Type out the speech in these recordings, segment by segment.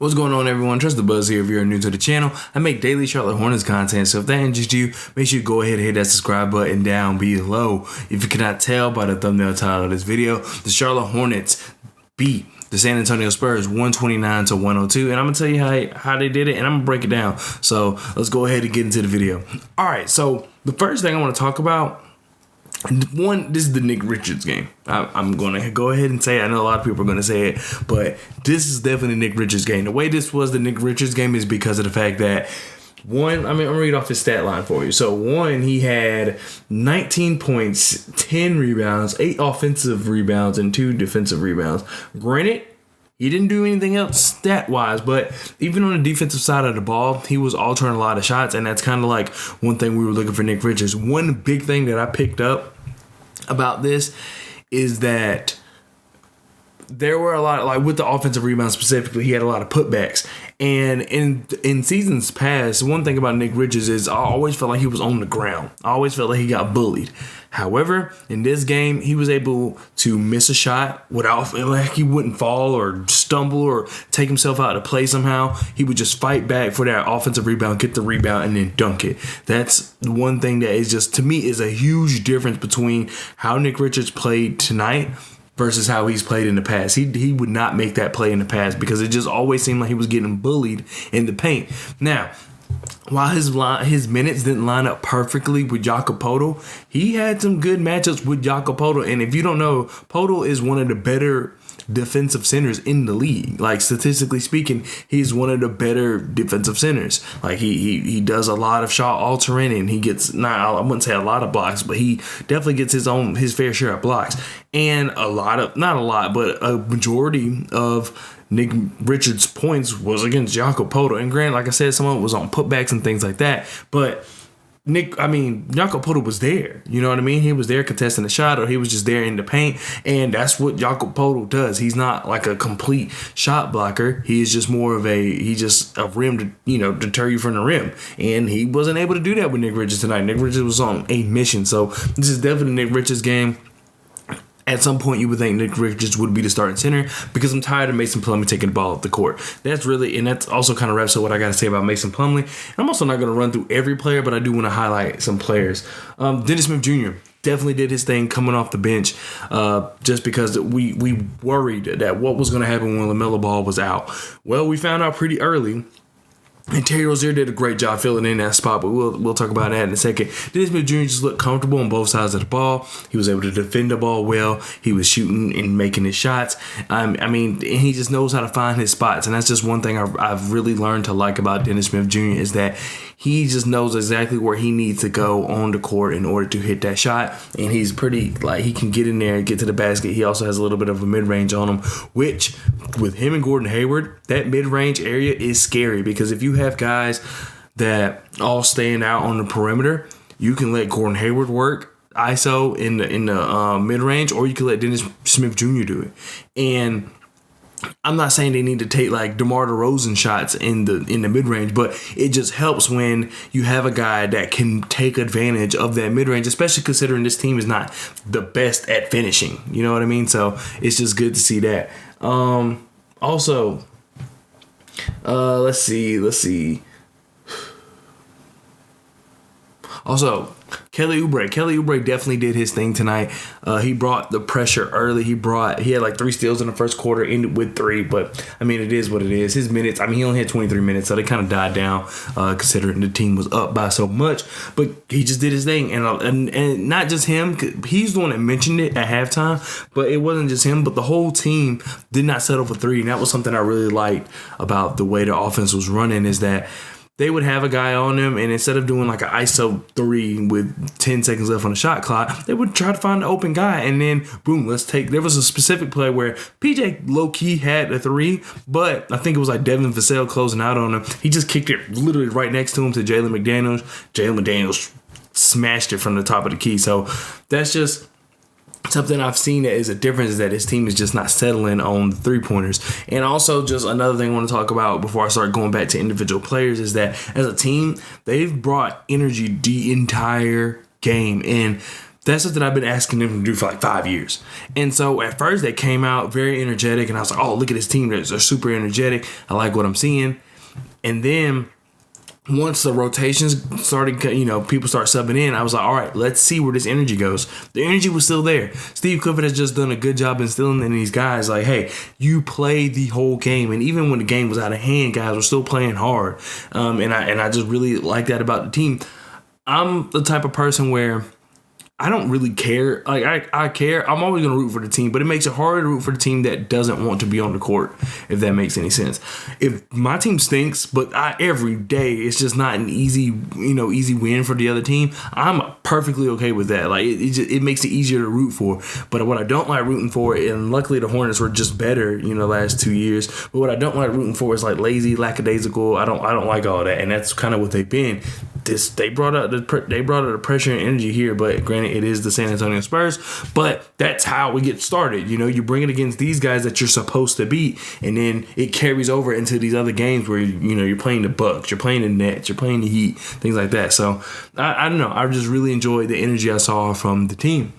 What's going on, everyone? Trust the Buzz here. If you're new to the channel, I make daily Charlotte Hornets content, so if that interests you, make sure you go ahead and hit that subscribe button down below. If you cannot tell by the thumbnail title of this video, the Charlotte Hornets beat the San Antonio Spurs 129-102, and I'm gonna tell you how they did it, and I'm gonna break it down. So let's go ahead and get into the video. All right, so the first thing I want to talk about, this is the Nick Richards game. I'm going to go ahead and say it. I know a lot of people are going to say it, but this is definitely Nick Richards game. The way this was the Nick Richards game is because of the fact that, I'm going to read off his stat line for you. So, he had 19 points, 10 rebounds, 8 offensive rebounds, and 2 defensive rebounds. Granted, he didn't do anything else stat-wise, but even on the defensive side of the ball, he was altering a lot of shots, and that's kind of like one thing we were looking for Nick Richards. One big thing that I picked up about this is that there were a lot, like with the offensive rebounds specifically, he had a lot of putbacks. And in seasons past, one thing about Nick Richards is I always felt like he was on the ground. I always felt like he got bullied. However, in this game, he was able to miss a shot without feeling like he wouldn't fall or stumble or take himself out of play somehow. He would just fight back for that offensive rebound, get the rebound, and then dunk it. That's one thing that is just, to me, is a huge difference between how Nick Richards played tonight versus how he's played in the past. He would not make that play in the past because it just always seemed like he was getting bullied in the paint. Now, while his minutes didn't line up perfectly with Jakob Poeltl, he had some good matchups with Jakob Poeltl. And if you don't know, Poeltl is one of the better defensive centers in the league. Like, statistically speaking, he's one of the better defensive centers. Like, he does a lot of shot altering, and he gets, I wouldn't say a lot of blocks, but he definitely gets his fair share of blocks. And not a lot, but a majority of Nick Richards' points was against Jakob Poeltl. And granted, like I said, some of it was on putbacks and things like that. But Jakob Poeltl was there. You know what I mean? He was there contesting the shot, or he was just there in the paint. And that's what Jakob Poeltl does. He's not like a complete shot blocker. He is just more of a rim to, deter you from the rim. And he wasn't able to do that with Nick Richards tonight. Nick Richards was on a mission. So this is definitely Nick Richards' game. At some point, you would think Nick Richards would be the starting center because I'm tired of Mason Plumlee taking the ball off the court. That's also kind of wraps up what I got to say about Mason Plumlee. I'm also not going to run through every player, but I do want to highlight some players. Dennis Smith Jr. definitely did his thing coming off the bench, just because we worried that what was going to happen when LaMelo Ball was out. Well, we found out pretty early. And Terry Rozier did a great job filling in that spot, but we'll talk about that in a second. Dennis Smith Jr. just looked comfortable on both sides of the ball. He was able to defend the ball well. He was shooting and making his shots. And he just knows how to find his spots. And that's just one thing I've really learned to like about Dennis Smith Jr. is that he just knows exactly where he needs to go on the court in order to hit that shot. And he's pretty, he can get in there and get to the basket. He also has a little bit of a mid-range on him, which with him and Gordon Hayward, that mid-range area is scary because if you have guys that all stand out on the perimeter, you can let Gordon Hayward work ISO in the mid-range, or you can let Dennis Smith Jr. do it. And I'm not saying they need to take like DeMar DeRozan shots in the mid-range, but it just helps when you have a guy that can take advantage of that mid-range, especially considering this team is not the best at finishing. You know what I mean? So it's just good to see that. Also, let's see. Also, Kelly Oubre definitely did his thing tonight. He brought the pressure early. He had like 3 steals in the first quarter, ended with 3. But it is what it is. His minutes, he only had 23 minutes, so they kind of died down considering the team was up by so much. But he just did his thing, and not just him. He's the one that mentioned it at halftime, but it wasn't just him. But the whole team did not settle for 3, and that was something I really liked about the way the offense was running. Is that they would have a guy on them, and instead of doing like an ISO 3 with 10 seconds left on the shot clock, they would try to find an open guy, and then boom, there was a specific play where PJ low-key had a 3, but I think it was like Devin Vassell closing out on him. He just kicked it literally right next to him to Jalen McDaniels. Jalen McDaniels smashed it from the top of the key. So that's just something I've seen that is a difference, is that his team is just not settling on the 3-pointers. And also, just another thing I want to talk about before I start going back to individual players is that as a team, they've brought energy the entire game. And That's something I've been asking them to do for like 5 years. And so at first they came out very energetic, and I was like, oh, look at this team. They're super energetic. I like what I'm seeing. And then once the rotations started, people start subbing in, I was like, all right, let's see where this energy goes. The energy was still there. Steve Clifford has just done a good job instilling in these guys, like, hey, you play the whole game. And even when the game was out of hand, guys were still playing hard. And I just really like that about the team. I'm the type of person where I don't really care. Like I care. I'm always going to root for the team, but it makes it harder to root for the team that doesn't want to be on the court, if that makes any sense. If my team stinks, but every day it's just not an easy win for the other team, I'm perfectly okay with that. Like it makes it easier to root for. But what I don't like rooting for, and luckily the Hornets were just better, last 2 years. But what I don't like rooting for is like lazy, lackadaisical. I don't like all that, and that's kind of what they've been. They brought up the pressure and energy here, but granted, it is the San Antonio Spurs. But that's how we get started. You bring it against these guys that you're supposed to beat, and then it carries over into these other games where you're playing the Bucks, you're playing the Nets, you're playing the Heat, things like that. So I don't know. I just really enjoyed the energy I saw from the team.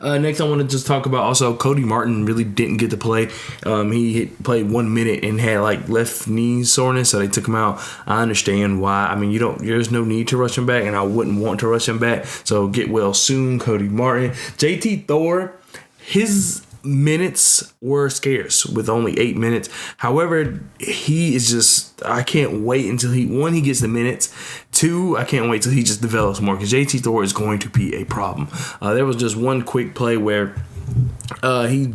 Next, I want to just talk about also Cody Martin really didn't get to play. He played 1 minute and had like left knee soreness, so they took him out. I understand why. I mean, there's no need to rush him back, and I wouldn't want to rush him back. So get well soon, Cody Martin. JT Thor, his minutes were scarce with only 8 minutes. However, he is just, I can't wait until he gets the minutes. 2, I can't wait till he just develops more, because JT Thor is going to be a problem. There was just one quick play where he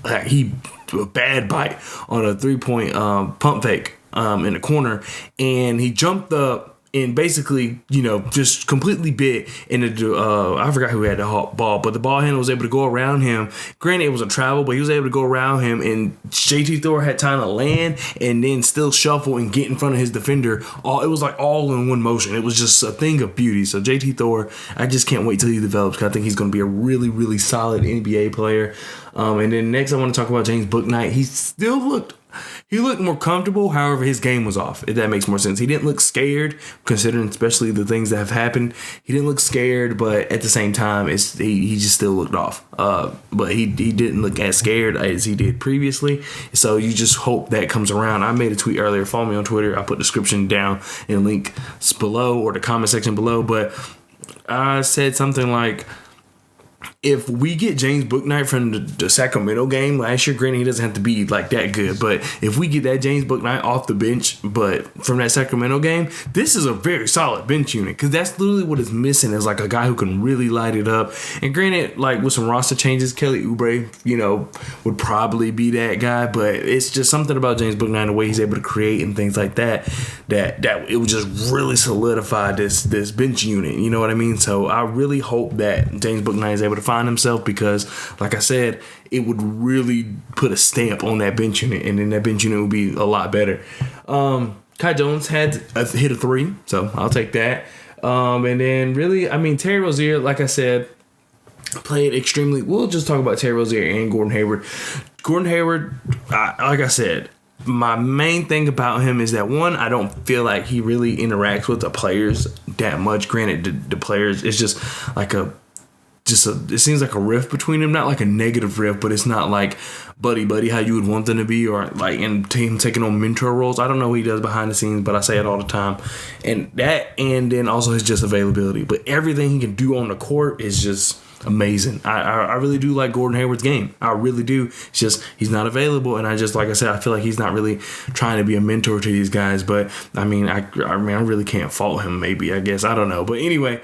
a bad bite on a 3-point pump fake in the corner, and he jumped up and basically, just completely bit into I forgot who had the ball, but the ball handler was able to go around him. Granted, it was a travel, but he was able to go around him, and JT Thor had time to land and then still shuffle and get in front of his defender. It was like all in one motion. It was just a thing of beauty. So JT Thor, I just can't wait till he develops, because I think he's going to be a really, really solid NBA player. And then next, I want to talk about James Bouknight. He looked more comfortable. However, his game was off, if that makes more sense. He didn't look scared, considering especially the things that have happened. He didn't look scared, but at the same time, he just still looked off. But he didn't look as scared as he did previously. So you just hope that comes around. I made a tweet earlier. Follow me on Twitter. I put the description down and link below, or the comment section below. But I said something like, if we get James Bouknight from the Sacramento game last year, granted he doesn't have to be like that good, but if we get that James Bouknight off the bench, but from that Sacramento game, this is a very solid bench unit, because that's literally what is missing, is like a guy who can really light it up. And granted, like with some roster changes, Kelly Oubre, would probably be that guy, but it's just something about James Bouknight, the way he's able to create and things like that it would just really solidify this bench unit. You know what I mean? So I really hope that James Bouknight is able to find himself, because like I said, it would really put a stamp on that bench unit, and then that bench unit would be a lot better. Kai Jones hit a 3, so I'll take that. And then really, I mean, Terry Rozier, like I said, played extremely. We'll just talk about Terry Rozier and Gordon Hayward. Gordon Hayward, like I said, my main thing about him is that, one, I don't feel like he really interacts with the players that much. Granted, the players, it's just like it seems like a rift between them, not like a negative rift, but it's not like buddy how you would want them to be, or like in team taking on mentor roles. I don't know what he does behind the scenes, but I say it all the time. And then also his just availability. But everything he can do on the court is just amazing. I really do like Gordon Hayward's game. I really do. It's just he's not available, and like I said, I feel like he's not really trying to be a mentor to these guys. But I mean, I really can't fault him. Maybe, I guess, I don't know. But anyway,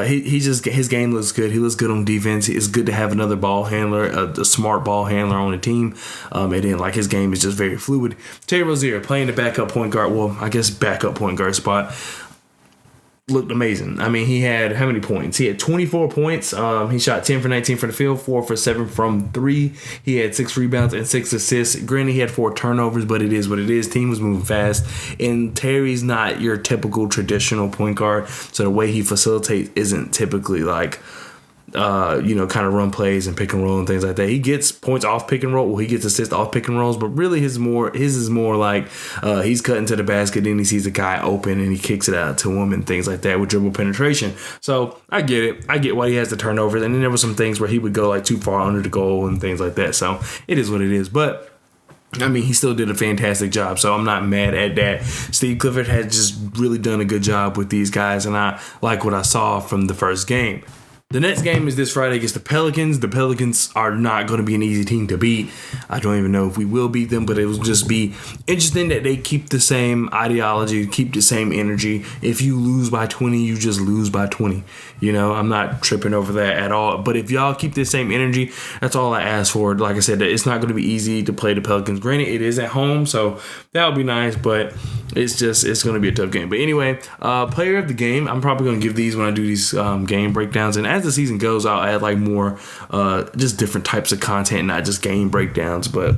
his game looks good. He looks good on defense. It's good to have another ball handler, a smart ball handler on the team. And then like his game is just very fluid. Terry Rozier playing the backup point guard. Well, I guess backup point guard spot. Looked amazing. I mean, he had how many points? He had 24 points. He shot 10 for 19 from the field, 4 for 7 from 3. He had 6 rebounds and 6 assists. Granted, he had 4 turnovers, but it is what it is. Team was moving fast, and Terry's not your typical traditional point guard, so the way he facilitates isn't typically like kind of run plays and pick and roll and things like that. He gets points off pick and roll. Well, he gets assists off pick and rolls, but really his is more like he's cutting to the basket and he sees a guy open and he kicks it out to him and things like that with dribble penetration. So I get it. I get why he has the turnovers. And then there were some things where he would go like too far under the goal and things like that. So it is what it is. But I mean, he still did a fantastic job, so I'm not mad at that. Steve Clifford has just really done a good job with these guys, and I like what I saw from the first game. The next game is this Friday against the Pelicans. The Pelicans are not going to be an easy team to beat. I don't even know if we will beat them, but it will just be interesting that they keep the same ideology, keep the same energy. If you lose by 20, you just lose by 20. I'm not tripping over that at all. But if y'all keep the same energy, that's all I ask for. Like I said, it's not going to be easy to play the Pelicans. Granted, it is at home, so that would be nice, but it's going to be a tough game. But anyway, player of the game, I'm probably going to give these when I do these game breakdowns. And as the season goes, I'll add like more just different types of content, not just game breakdowns. But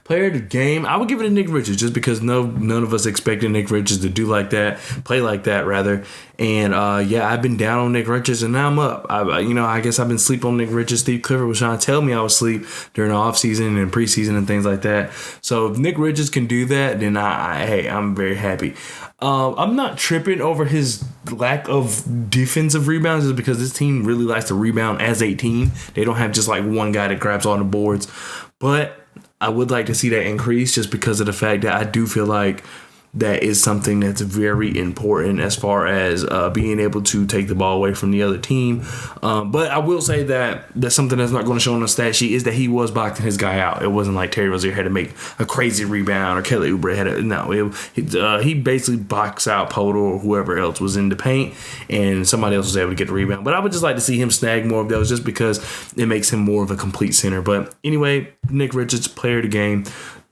player of the game, I would give it to Nick Richards just because none of us expected Nick Richards to do like that, play like that rather. And I've been down on Nick Richards and now I'm up. I guess I've been sleep on Nick Richards. Steve Clifford was trying to tell me I was asleep during the offseason and preseason and things like that. So if Nick Richards can do that, then I'm very happy. I'm not tripping over his lack of defensive rebounds just because this team really likes to rebound as a team. They don't have just like one guy that grabs all the boards. But I would like to see that increase just because of the fact that I do feel like that is something that's very important as far as being able to take the ball away from the other team. But I will say that that's something that's not going to show on the stat sheet is that he was boxing his guy out. It wasn't like Terry Rozier had to make a crazy rebound or Kelly Oubre had to. No, he basically boxed out Poto or whoever else was in the paint and somebody else was able to get the rebound. But I would just like to see him snag more of those just because it makes him more of a complete center. But anyway, Nick Richards, player of the game.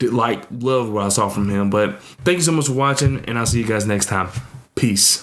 Loved what I saw from him. But thank you so much for watching, and I'll see you guys next time. Peace.